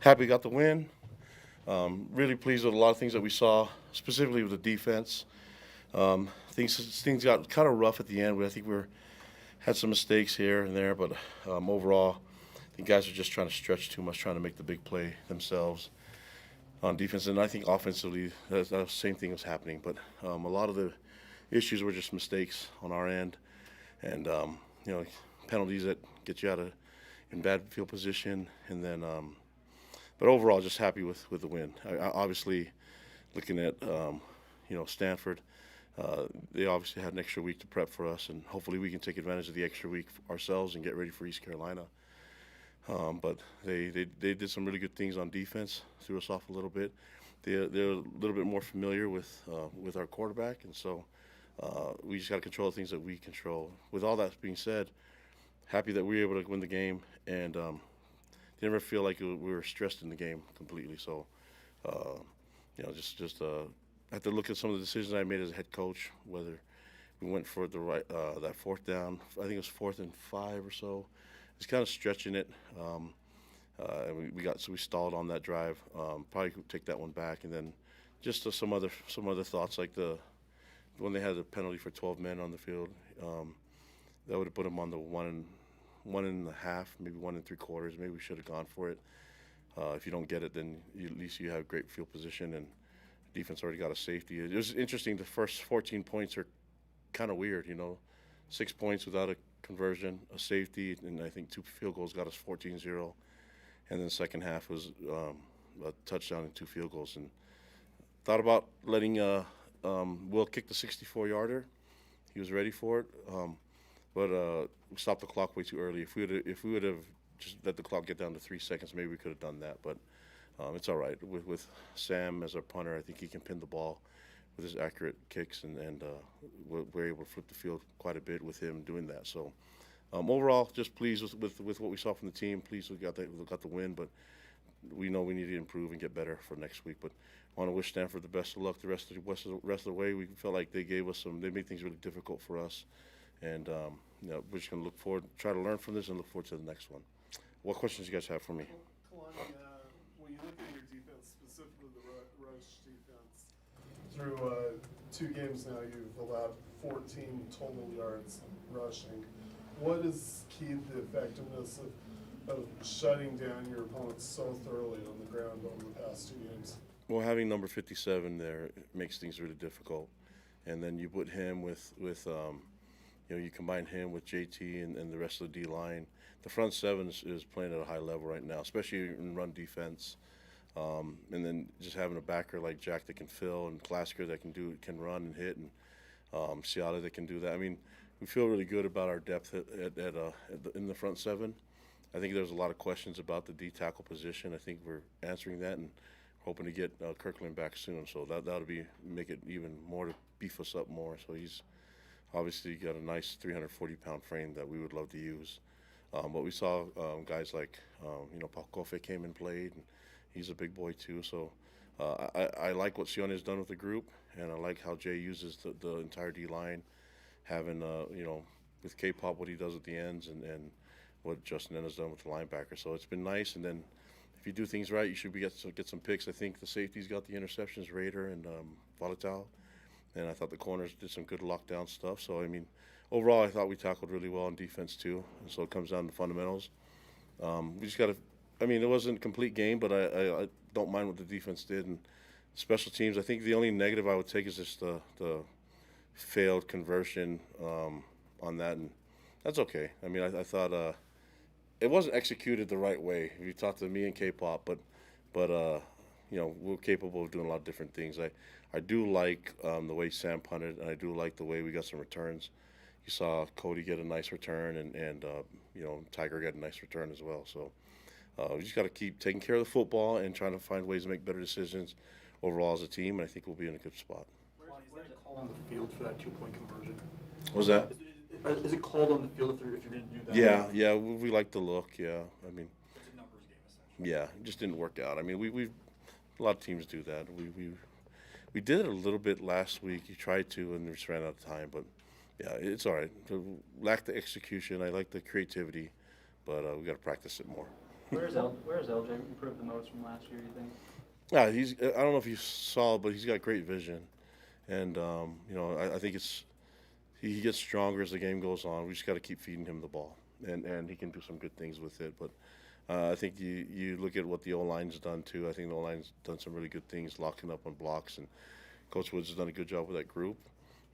happy we got the win. Really pleased with a lot of things that we saw, specifically with the defense. Things got kind of rough at the end. I think had some mistakes here and there, but overall, I think guys are just trying to stretch too much, trying to make the big play themselves on defense. And I think offensively, that same thing was happening. But a lot of the issues were just mistakes on our end, and penalties that get you out of in bad field position, and then. But overall, just happy with the win. Obviously, looking at Stanford, they obviously had an extra week to prep for us, and hopefully we can take advantage of the extra week ourselves and get ready for East Carolina. But they did some really good things on defense, threw us off a little bit. They're a little bit more familiar with our quarterback, and so we just got to control the things that we control. With all that being said, happy that we were able to win the game, and never feel like we were stressed in the game completely. So, just I have to look at some of the decisions I made as a head coach, whether we went for the right that fourth down. I think it was 4th and 5 or so. Just kind of stretching it, and we stalled on that drive. Probably could take that one back, and then just some other thoughts like when they had the penalty for 12 men on the field, that would have put them on the 1.5, maybe 1 3/4. Maybe we should have gone for it. If you don't get it, then at least you have great field position, and defense already got a safety. It was interesting. The first 14 points are kind of weird, 6 points without a conversion, a safety, and I think 2 field goals got us 14-0. And then the second half was a touchdown and 2 field goals. And thought about letting Will kick the 64-yarder. He was ready for it. But we stopped the clock way too early. If we would have just let the clock get down to 3 seconds, maybe we could have done that. But it's all right. With Sam as our punter, I think he can pin the ball with his accurate kicks, and we're able to flip the field quite a bit with him doing that. So overall, just pleased with what we saw from the team. Pleased we got the win, but we know we need to improve and get better for next week. But I want to wish Stanford the best of luck the rest of the way. We felt like they made things really difficult for us. And we're just going to look forward, try to learn from this, and look forward to the next one. What questions do you guys have for me? Kalani, when you look at your defense, specifically the rush defense, through 2 games now, you've allowed 14 total yards rushing. What is key to the effectiveness of shutting down your opponents so thoroughly on the ground over the past 2 games? Well, having number 57 there makes things really difficult. And then you put him with you combine him with JT and the rest of the D-line. The front seven is playing at a high level right now, especially in run defense. And then just having a backer like Jack that can fill, and Klasker that can run and hit, and Ciala that can do that. I mean, we feel really good about our depth in the front seven. I think there's a lot of questions about the D-tackle position. I think we're answering that and hoping to get Kirkland back soon. So that'll make it even more to beef us up more. So he's obviously got a nice 340-pound frame that we would love to use. But we saw guys like, Paul Kofe came and played, and he's a big boy too. So I like what Sione has done with the group, and I like how Jay uses the entire D-line, having, with K-Pop what he does at the ends, and what Justin N has done with the linebacker. So it's been nice, and then if you do things right, you should get some picks. I think the safeties got the interceptions, Raider and Volatile. And I thought the corners did some good lockdown stuff. So, I mean, overall, I thought we tackled really well on defense, too. And so it comes down to fundamentals. We just got to – I mean, it wasn't a complete game, but I don't mind what the defense did. And special teams, I think the only negative I would take is just the failed conversion on that. And that's okay. I mean, I thought it wasn't executed the right way. If you talk to me and K-Pop, but we're capable of doing a lot of different things. I do like the way Sam punted, and I do like the way we got some returns. You saw Cody get a nice return, and Tiger get a nice return as well. So we just got to keep taking care of the football and trying to find ways to make better decisions overall as a team, and I think we'll be in a good spot. Where's the call on the field for that 2-point conversion? What was that? Is it called on the field if you're going to do that? Yeah, we like the look. Yeah, I mean, It's a numbers game, essentially. yeah, it just didn't work out. I mean, we a lot of teams do that. We did it a little bit last week. You tried to, and we just ran out of time. But yeah, it's all right. Lack the execution. I like the creativity, but we got to practice it more. Where's LJ improved the most from last year, you think? Yeah, I don't know if you saw, but he's got great vision, and I think he gets stronger as the game goes on. We just got to keep feeding him the ball, and he can do some good things with it. But I think you look at what the O-line's done too. I think the O-line's done some really good things, locking up on blocks, and Coach Woods has done a good job with that group.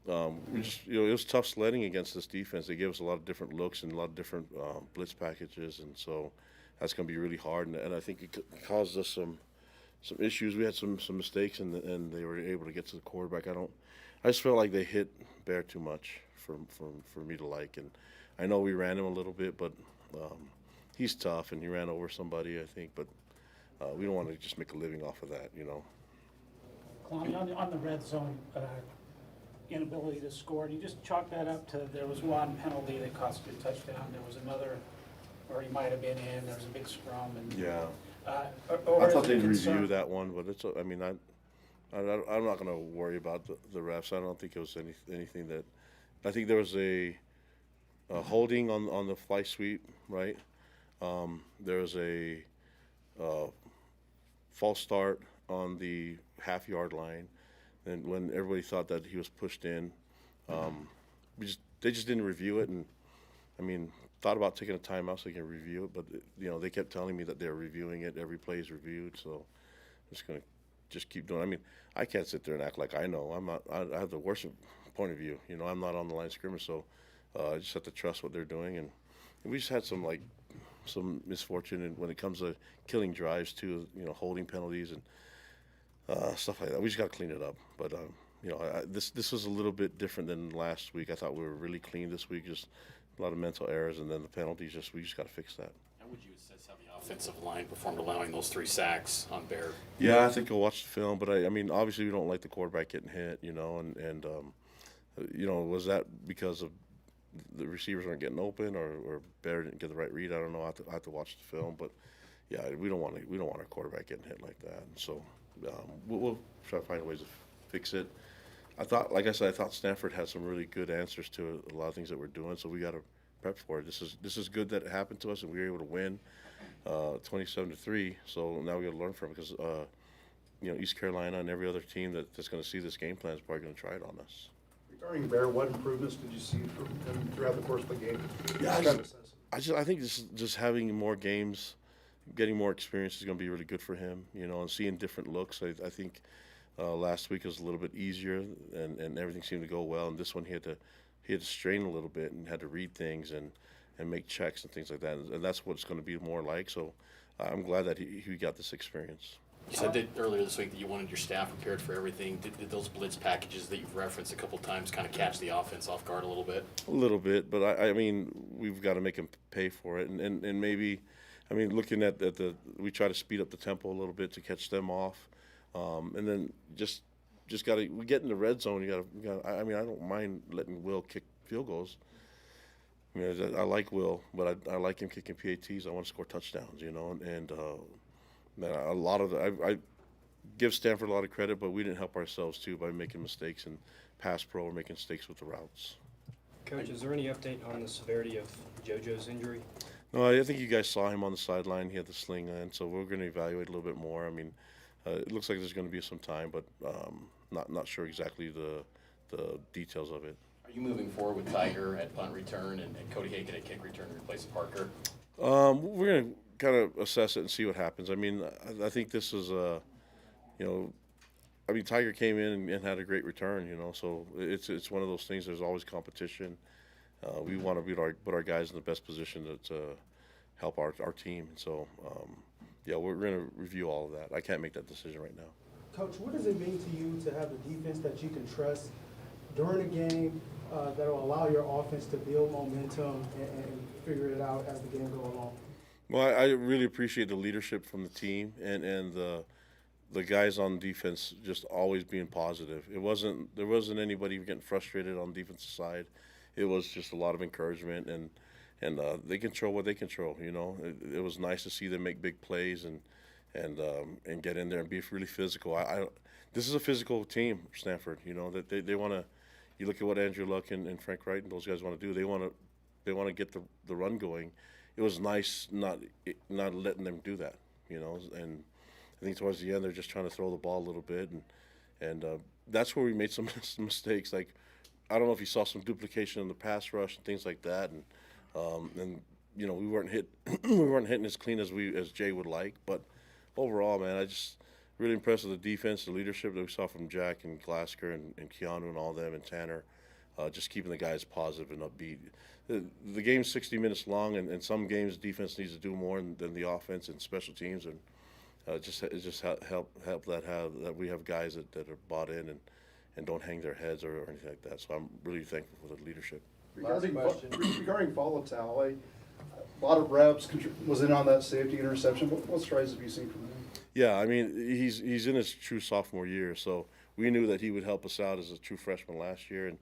It was tough sledding against this defense. They gave us a lot of different looks and a lot of different blitz packages, and so that's going to be really hard. And I think it caused us some issues. We had some mistakes, and they were able to get to the quarterback. I just felt like they hit Bear too much for me to like. And I know we ran him a little bit, but he's tough, and he ran over somebody, I think. But we don't want to just make a living off of that, Kalani, on the red zone inability to score, do you just chalk that up to there was one penalty that cost you a touchdown, there was another where he might have been in, there was a big scrum, and Yeah. Or I is thought it they'd concern- review that one, but I'm not going to worry about the refs. I don't think it was anything that. I think there was a holding on the fly sweep, right? There was a false start on the half-yard line, and when everybody thought that he was pushed in, they just didn't review it, and thought about taking a timeout so they can review it, but they kept telling me that they're reviewing it. Every play is reviewed, so I'm just gonna keep doing. I can't sit there and act like I know. I'm not. I have the worst point of view. I'm not on the line of scrimmage, so I just have to trust what they're doing. And we just had some misfortune when it comes to killing drives too. Holding penalties and stuff like that. We just got to clean it up. But this was a little bit different than last week. I thought we were really clean this week. Just a lot of mental errors, and then the penalties. We just got to fix that. How would you assess how the offensive line performed, allowing those 3 sacks on Bear? Yeah, I think I'll watch the film, but obviously we don't like the quarterback getting hit, was that because of the receivers weren't getting open, or Bear didn't get the right read? I don't know. I have to watch the film, but yeah, we don't want our quarterback getting hit like that. So we'll try to find ways to fix it. Like I said, I thought Stanford had some really good answers to a lot of things that we're doing, so we got to prep for it. This is good that it happened to us, and we were able to win 27-3. So now we got to learn from it, because East Carolina and every other team that's going to see this game plan is probably going to try it on us. Regarding Bear, what improvements did you see from him throughout the course of the game? Yeah, I think just having more games, getting more experience is going to be really good for him. And seeing different looks. I think last week was a little bit easier, and everything seemed to go well. And this one he had to strain a little bit and had to read things and make checks and things like that. And that's what it's going to be more like. So I'm glad that he got this experience. You said that earlier this week that you wanted your staff prepared for everything. Did those blitz packages that you've referenced a couple times kind of catch the offense off guard a little bit? A little bit, but we've got to make them pay for it. And maybe, looking at we try to speed up the tempo a little bit to catch them off. And then just we get in the red zone. I don't mind letting Will kick field goals. I like Will, but I like him kicking PATs. I want to score touchdowns, and a lot of I give Stanford a lot of credit, but we didn't help ourselves too by making mistakes in pass pro or making mistakes with the routes. Coach, is there any update on the severity of JoJo's injury? No, I think you guys saw him on the sideline. He had the sling in, so we're going to evaluate a little bit more. It looks like there's going to be some time, but not sure exactly the details of it. Are you moving forward with Tiger at punt return and Cody Hagan at kick return to replace Parker? We're going to kind of assess it and see what happens. I think this is Tiger came in and had a great return, so it's one of those things. There's always competition. We want to put our guys in the best position to help our team. So, we're going to review all of that. I can't make that decision right now. Coach, what does it mean to you to have a defense that you can trust during a game that will allow your offense to build momentum and figure it out as the game goes along? Well, I really appreciate the leadership from the team and the guys on defense just always being positive. There wasn't anybody getting frustrated on the defensive side. It was just a lot of encouragement, and they control what they control. It was nice to see them make big plays and get in there and be really physical. This is a physical team, Stanford. That they want to. You look at what Andrew Luck and Frank Wright and those guys want to do. They want to get the run going. it was nice not letting them do that, you know. And I think towards the end they're just trying to throw the ball a little bit, and that's where we made some mistakes. Like I don't know if you saw some duplication in the pass rush and things like that, and you know we weren't hitting as clean as Jay would like. But overall, man, I just really impressed with the defense, the leadership that we saw from Jack and Glasgow and Keanu and all them and Tanner, just keeping the guys positive and upbeat. The game's 60 minutes long, and some games defense needs to do more than the offense and special teams, and it just help that we have guys that are bought in and don't hang their heads or anything like that. So I'm really thankful for the leadership. Regarding Volatile, a lot of reps, was in on that safety interception. What strides have you seen from him? Yeah, I mean, he's in his true sophomore year, so we knew that he would help us out as a true freshman last year and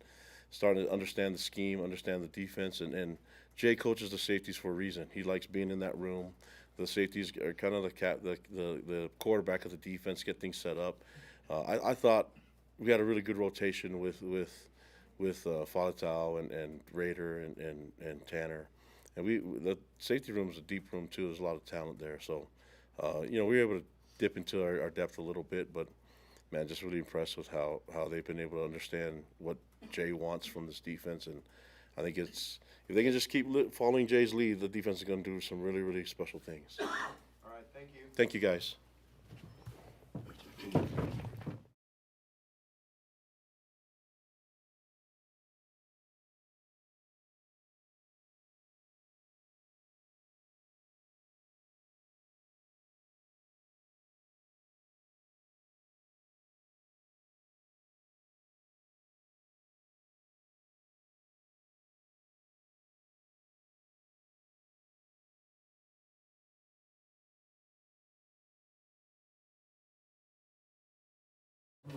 starting to understand the scheme, understand the defense, and Jay coaches the safeties for a reason. He likes being in that room. The safeties are kind of the quarterback of the defense, get things set up. I thought we had a really good rotation with Falatau and Raider and Tanner, and the safety room is a deep room too. There's a lot of talent there, so you know we were able to dip into our depth a little bit, but man, just really impressed with how they've been able to understand what Jay wants from this defense, and I think if they can just keep following Jay's lead, the defense is going to do some really, really special things. All right, thank you. Thank you, guys.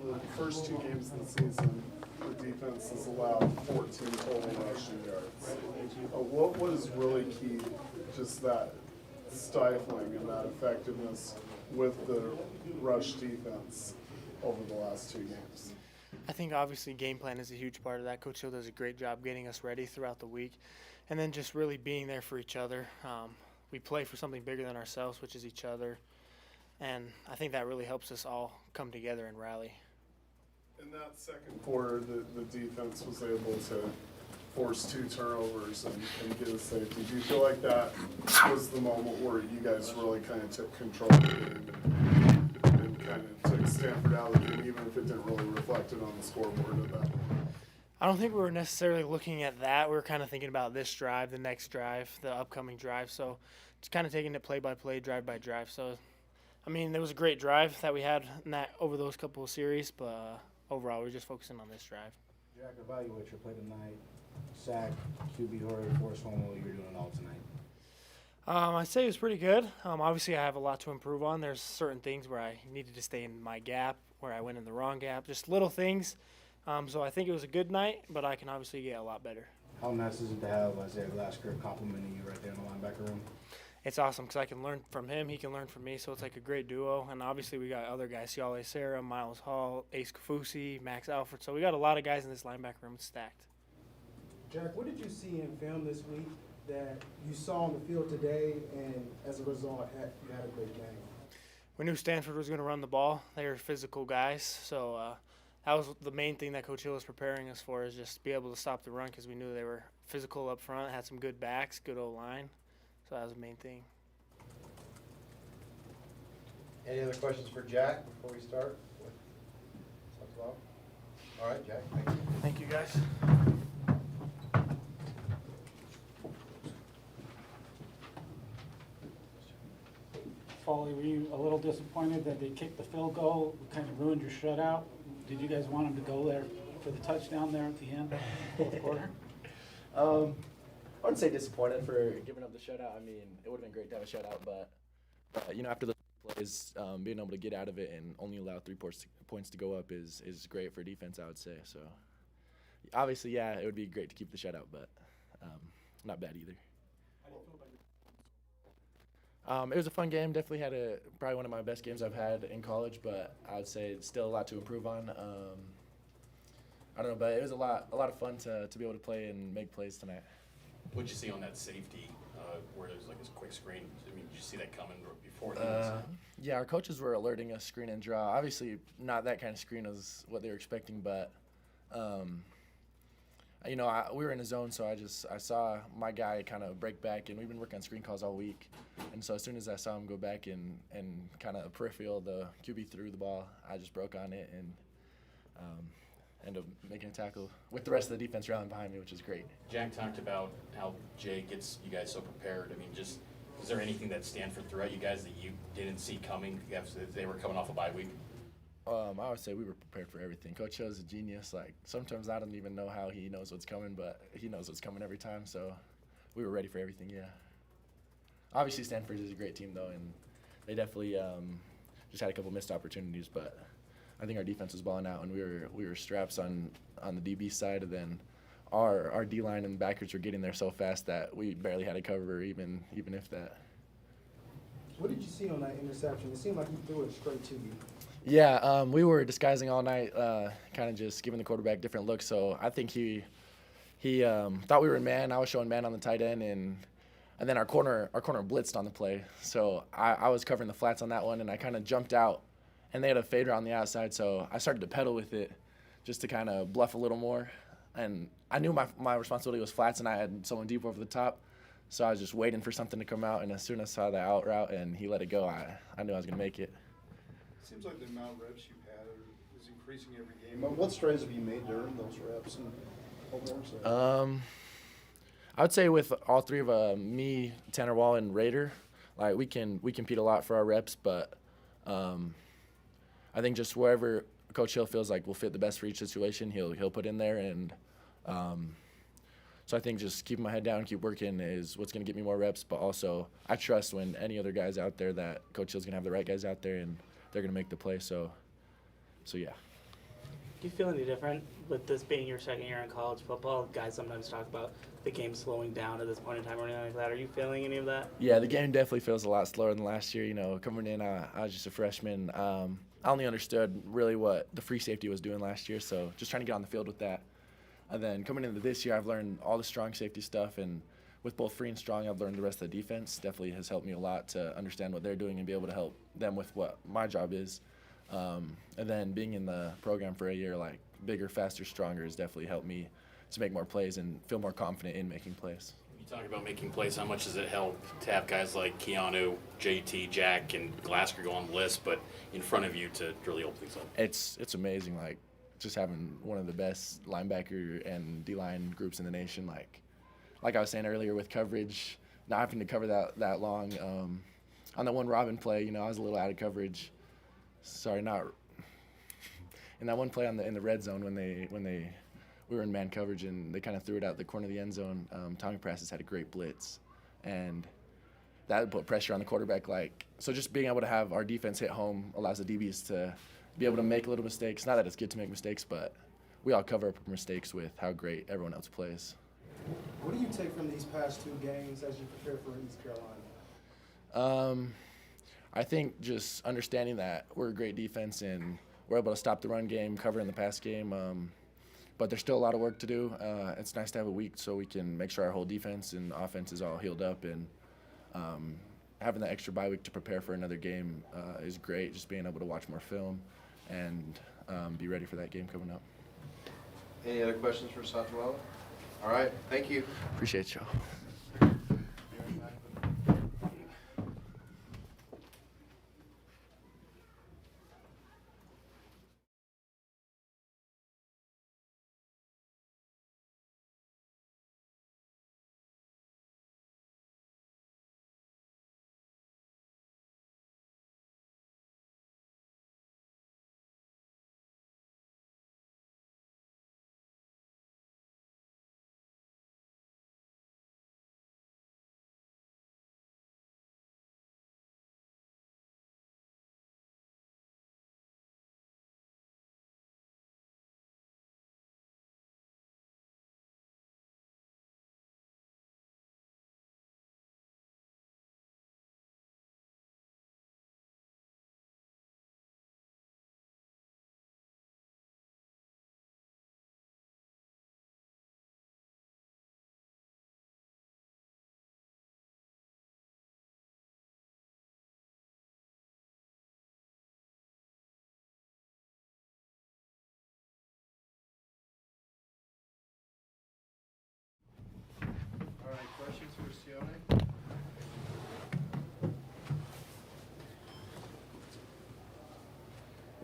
The first 2 games of the season, the defense has allowed 14 total rushing yards. What was really key, just that stifling and that effectiveness with the rush defense over the last 2 games? I think obviously game plan is a huge part of that. Coach Hill does a great job getting us ready throughout the week, and then just really being there for each other. We play for something bigger than ourselves, which is each other, and I think that really helps us all come together and rally. In that second quarter, the defense was able to force 2 turnovers and get a safety. Do you feel like that was the moment where you guys really kind of took control of the game and kind of took Stanford out of the game, even if it didn't really reflect it on the scoreboard at that point? I don't think we were necessarily looking at that. We were kind of thinking about this drive, the next drive, the upcoming drive. So just kind of taking it play by play, drive by drive. So, I mean, there was a great drive that we had over those couple of series, but overall, we're just focusing on this drive. Jack, evaluate your play tonight. Sack, QB hurry, force fumble. You're doing it all tonight. I'd say it was pretty good. Obviously, I have a lot to improve on. There's certain things where I needed to stay in my gap, where I went in the wrong gap, just little things. So I think it was a good night, but I can obviously get a lot better. How nice is it to have Isaiah Glasgow complimenting you right there in the linebacker room? It's awesome because I can learn from him, he can learn from me, so it's like a great duo. And obviously we got other guys, Yale Sarah, Miles Hall, Ace Kafusi, Max Alford. So we got a lot of guys in this linebacker room. It's stacked. Jack, what did you see in film this week that you saw on the field today, and as a result, you had a great game? We knew Stanford was going to run the ball. They were physical guys, so that was the main thing that Coach Hill was preparing us for, is just be able to stop the run because we knew they were physical up front, had some good backs, good O-line. So that was the main thing. Any other questions for Jack before we start? All right, Jack, thank you. Thank you, guys. Foley, were you a little disappointed that they kicked the field goal, kind of ruined your shutout? Did you guys want them to go there for the touchdown there at the end, fourth quarter? I wouldn't say disappointed for giving up the shutout. I mean, it would have been great to have a shutout, but you know, after the plays, being able to get out of it and only allow 3 points to go up is great for defense, I would say. So, obviously, yeah, it would be great to keep the shutout, but not bad either. It was a fun game. Definitely had probably one of my best games I've had in college, but I would say it's still a lot to improve on. I don't know, but it was a lot of fun to be able to play and make plays tonight. What'd you see on that safety where there's like this quick screen. I mean, did you see that coming before the Yeah, our coaches were alerting us screen and draw. Obviously, not that kind of screen is what they were expecting, but we were in a zone, so I saw my guy kind of break back, and we've been working on screen calls all week. And so as soon as I saw him go back and kind of peripheral, the QB threw the ball, I just broke on it and ended up making a tackle with the rest of the defense rallying behind me, which is great. Jack talked about how Jay gets you guys so prepared. I mean, just is there anything that Stanford threw at you guys that you didn't see coming if they were coming off a bye week? I would say we were prepared for everything. Coach Hill's a genius. Like, sometimes I don't even know how he knows what's coming, but he knows what's coming every time, so we were ready for everything, yeah. Obviously, Stanford is a great team, though, and they definitely just had a couple missed opportunities, but I think our defense was balling out, and we were straps on the DB side, and then our D-line and backers were getting there so fast that we barely had a cover, even if that. What did you see on that interception? It seemed like he threw it straight to you. Yeah, we were disguising all night, kind of just giving the quarterback different looks. So I think he thought we were in man. I was showing man on the tight end, and then our corner blitzed on the play. So I was covering the flats on that one, and I kind of jumped out, and they had a fader on the outside. So I started to pedal with it just to kind of bluff a little more. And I knew my responsibility was flats, and I had someone deep over the top. So I was just waiting for something to come out, and as soon as I saw the out route and he let it go, I knew I was going to make it. Seems like the amount of reps you've had is increasing every game. What strides have you made during those reps and homework? I would say with all three of me, Tanner Wall, and Raider, like we compete a lot for our reps, but I think just wherever Coach Hill feels like will fit the best for each situation, he'll put in there, and so I think just keeping my head down, keep working is what's going to get me more reps. But also, I trust when any other guys out there that Coach Hill's going to have the right guys out there, and they're going to make the play. So yeah. Do you feel any different with this being your second year in college football? Guys sometimes talk about the game slowing down at this point in time or anything like that. Are you feeling any of that? Yeah, the game definitely feels a lot slower than last year. Coming in, I was just a freshman. I only understood really what the free safety was doing last year, so just trying to get on the field with that. And then coming into this year, I've learned all the strong safety stuff, and with both free and strong, I've learned the rest of the defense. Definitely has helped me a lot to understand what they're doing and be able to help them with what my job is. And then being in the program for a year, like bigger, faster, stronger, has definitely helped me to make more plays and feel more confident in making plays. You talk about making plays. How much does it help to have guys like Keanu, JT, Jack, and Glasgow go on the list, but in front of you to really open things up? It's amazing. Like just having one of the best linebacker and D-line groups in the nation. Like I was saying earlier with coverage, not having to cover that long. On that one Robin play, I was a little out of coverage. Sorry, not in that one play in the red zone when we were in man coverage and they kind of threw it out the corner of the end zone. Tommy Prastis had a great blitz, and that put pressure on the quarterback. So just being able to have our defense hit home allows the DBs to be able to make little mistakes. Not that it's good to make mistakes, but we all cover up mistakes with how great everyone else plays. What do you take from these past two games as you prepare for East Carolina? I think just understanding that we're a great defense and we're able to stop the run game, cover in the pass game, but there's still a lot of work to do. It's nice to have a week so we can make sure our whole defense and offense is all healed up, and having that extra bye week to prepare for another game is great, just being able to watch more film and be ready for that game coming up. Any other questions for Satwala? All right, thank you. Appreciate y'all.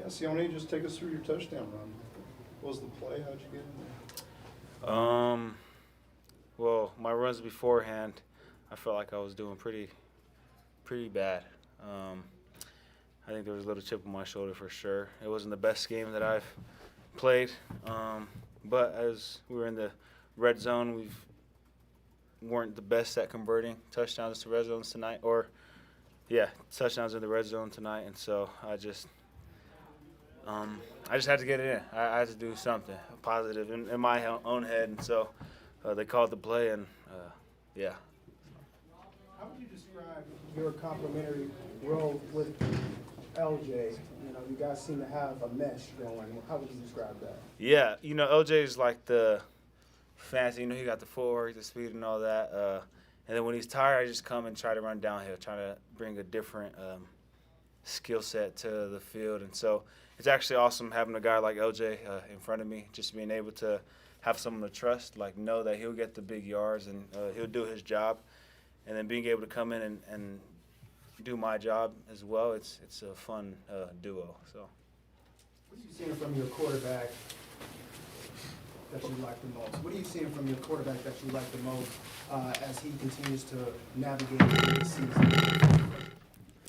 Sione, just take us through your touchdown run. What was the play? How'd you get in there? Well, my runs beforehand, I felt like I was doing pretty bad. I think there was a little chip on my shoulder for sure. It wasn't the best game that I've played, but as we were in the red zone, we weren't the best at converting touchdowns to red zones tonight, touchdowns in the red zone tonight, and so I just had to get it in. I had to do something positive in my own head, and so they called the play, and yeah. How would you describe your complementary role with LJ? You know, you guys seem to have a mesh going. How would you describe that? Yeah, LJ is like the fancy. He got the footwork, the speed, and all that. And then when he's tired, I just come and try to run downhill, trying to bring a different skill set to the field. And so it's actually awesome having a guy like LJ in front of me, just being able to have someone to trust, like know that he'll get the big yards and he'll do his job. And then being able to come in and do my job as well, it's a fun duo. So, What are you seeing from your quarterback that you like the most? What are you seeing from your quarterback that you like the most as he continues to navigate through the season?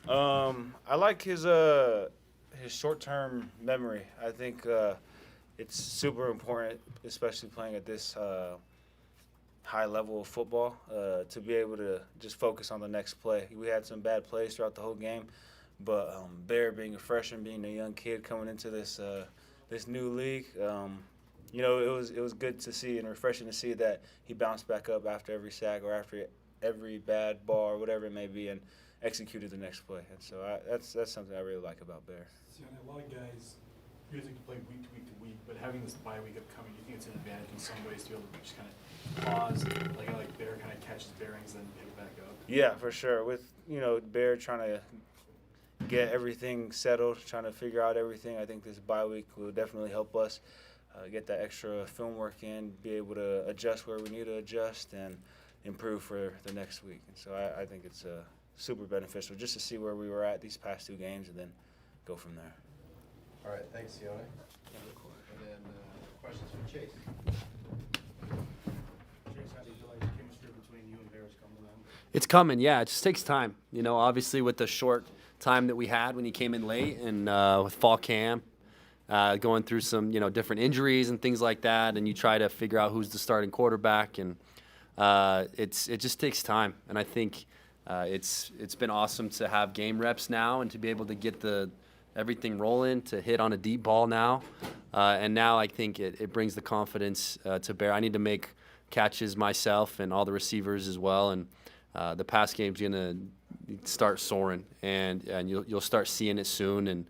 I like his short-term memory. I think it's super important, especially playing at this high level of football, to be able to just focus on the next play. We had some bad plays throughout the whole game, but Bear, being a freshman, being a young kid coming into this new league, it was good to see and refreshing to see that he bounced back up after every sack or after every bad ball or whatever it may be and executed the next play. And so that's something I really like about Bear. See, a lot of guys usually can play week to week to week, but having this bye week upcoming, do you think it's an advantage in some ways to be able to just kind of pause, like Bear kind of catches bearings and pick back up? Yeah, for sure. With Bear trying to get everything settled, trying to figure out everything, I think this bye week will definitely help us get that extra film work in, be able to adjust where we need to adjust, and improve for the next week. And so I think it's super beneficial just to see where we were at these past two games and then go from there. All right, thanks, Sione. And then questions for Chase. It's coming, yeah. It just takes time. Obviously with the short time that we had when he came in late and with fall camp, going through some, different injuries and things like that, and you try to figure out who's the starting quarterback, and it just takes time. And I think it's been awesome to have game reps now and to be able to get everything rolling, to hit on a deep ball now. And now I think it brings the confidence to bear. I need to make catches myself and all the receivers as well, and the pass game's gonna start soaring, and you'll start seeing it soon. And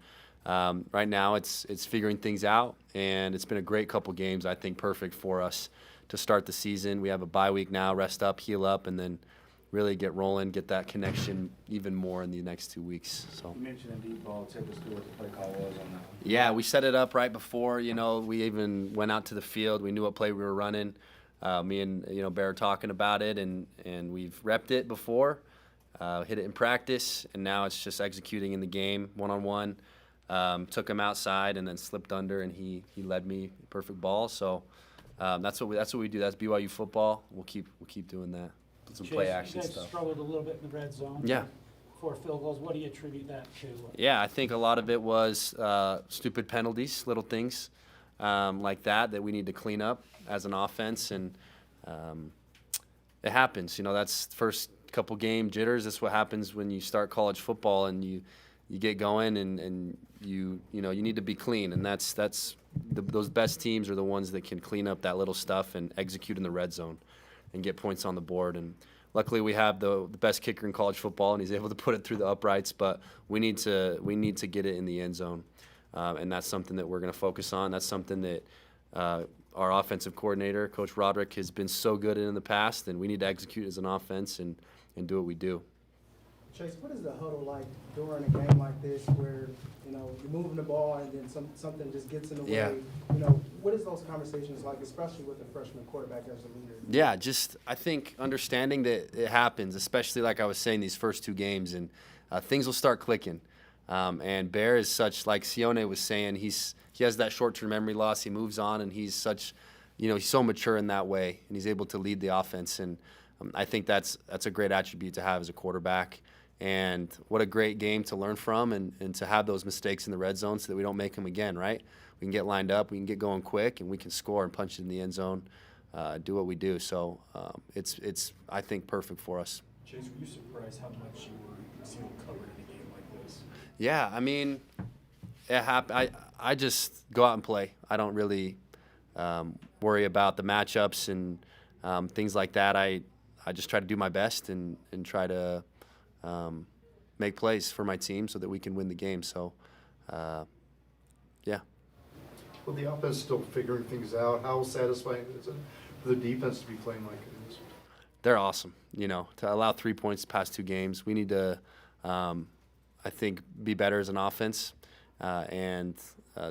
right now it's figuring things out, and it's been a great couple games. I think perfect for us to start the season. We have a bye week now, rest up, heal up, and then really get rolling, get that connection even more in the next 2 weeks. So You mentioned a deep ball. Take us through what the play call was on that one. yeah, we set it up right before. We even went out to the field. We knew what play we were running. Me and Bear talking about it, and we've repped it before, hit it in practice, and now it's just executing in the game, one-on-one. Took him outside and then slipped under, and he led me perfect ball. So that's what we do. That's BYU football. We'll keep doing that. Some play action you guys stuff. struggled a little bit in the red zone. Yeah. 4 field goals. What do you attribute that to? Yeah, I think a lot of it was stupid penalties, little things like that we need to clean up as an offense, and it happens. That's the first couple game jitters. That's what happens when you start college football and you get going, and you need to be clean, and those best teams are the ones that can clean up that little stuff and execute in the red zone and get points on the board. And luckily we have the best kicker in college football, and he's able to put it through the uprights, but we need to get it in the end zone. And that's something that we're going to focus on. That's something that our offensive coordinator, Coach Roderick, has been so good in the past, and we need to execute as an offense and do what we do. Chase, what is the huddle like during a game like this where, you're moving the ball and then something just gets in the Yeah. way? What is those conversations like, especially with a freshman quarterback as a leader? Yeah, just I think understanding that it happens, especially like I was saying these first two games, and things will start clicking. And Bear is such, like Sione was saying, he has that short-term memory loss. He moves on, and he's such, he's so mature in that way, and he's able to lead the offense. And I think that's a great attribute to have as a quarterback. And what a great game to learn from and to have those mistakes in the red zone so that we don't make them again, right? We can get lined up, we can get going quick, and we can score and punch it in the end zone, do what we do. So it's I think, perfect for us. Chase, were you surprised how much you were seeing covered in a game like this? Yeah, I mean, it happened. I just go out and play. I don't really worry about the matchups and things like that. I just try to do my best and try to make plays for my team so that we can win the game. So, yeah. Well, the offense is still figuring things out. How satisfying is it for the defense to be playing like it is? They're awesome. To allow 3 points past 2 games, we need to, I think, be better as an offense. And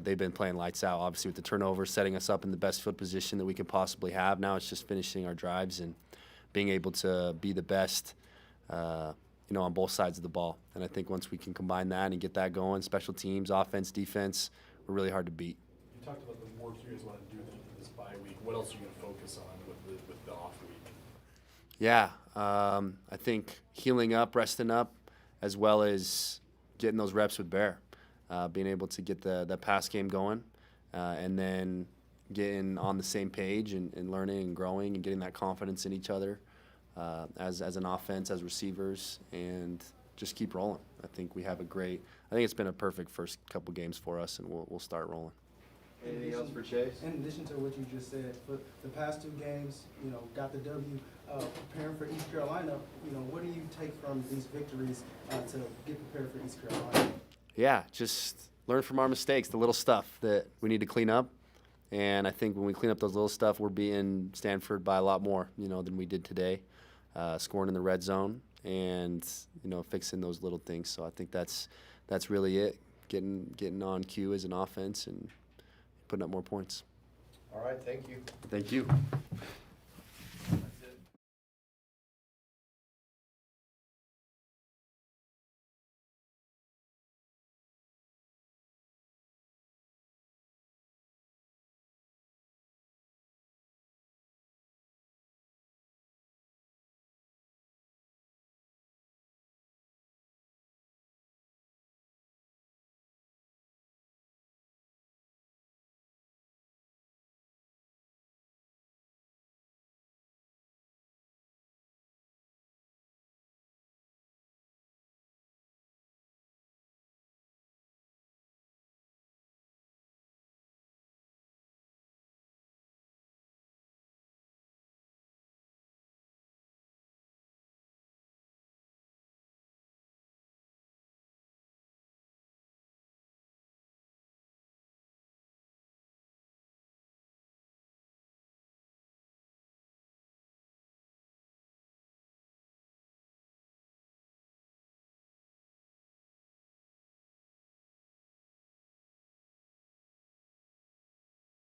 they've been playing lights out, obviously, with the turnover, setting us up in the best field position that we can possibly have. Now it's just finishing our drives and being able to be the best, on both sides of the ball. And I think once we can combine that and get that going, special teams, offense, defense, we're really hard to beat. You talked about the work you guys want to do this bye week. What else are you going to focus on with the off week? Yeah, I think healing up, resting up, as well as getting those reps with Bear, being able to get the pass game going, and then getting on the same page and learning and growing and getting that confidence in each other as an offense, as receivers, and just keep rolling. I think it's been a perfect first couple games for us, and we'll start rolling. Anything else for Chase? In addition to what you just said, for the past 2 games, got the W, preparing for East Carolina, what do you take from these victories to get prepared for East Carolina? Yeah, just learn from our mistakes, the little stuff that we need to clean up. And I think when we clean up those little stuff, we're beating Stanford by a lot more, than we did today, scoring in the red zone and, fixing those little things. So I think that's really it, getting on cue as an offense and putting up more points. All right, thank you. Thank you.